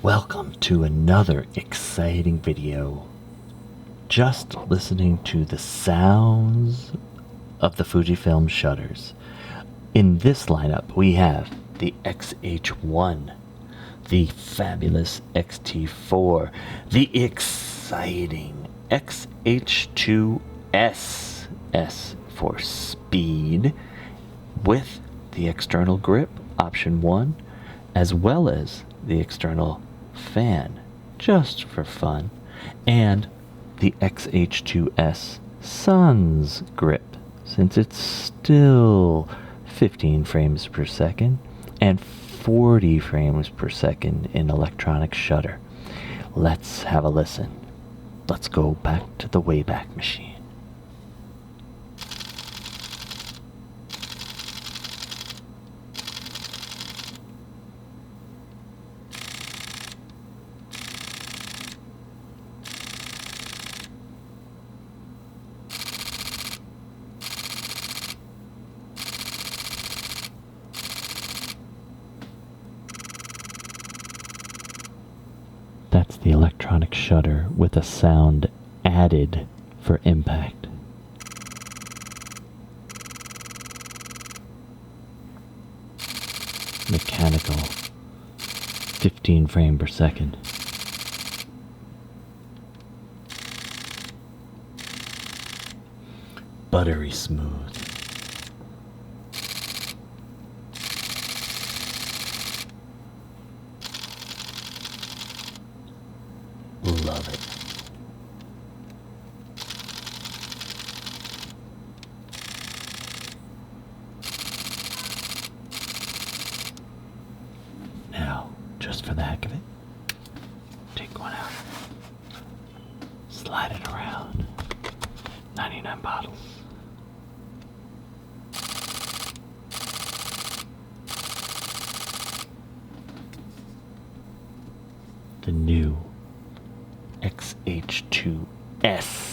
Welcome to another exciting video. Just listening to the sounds of the Fujifilm shutters. In this lineup, we have the X-H1, the fabulous X-T4, the exciting X-H2S, S for speed, with the external grip, option 1, as well as the external fan, just for fun, and the X-H2S Sun's grip, since it's still 15 frames per second and 40 frames per second in electronic shutter. Let's have a listen. Let's go back to the Wayback Machine. That's the electronic shutter with a sound added for impact. Mechanical, 15 frames per second. Buttery smooth. Love it. Now, just for the heck of it, take one out, slide it around. 99 bottles. The new X-H2S.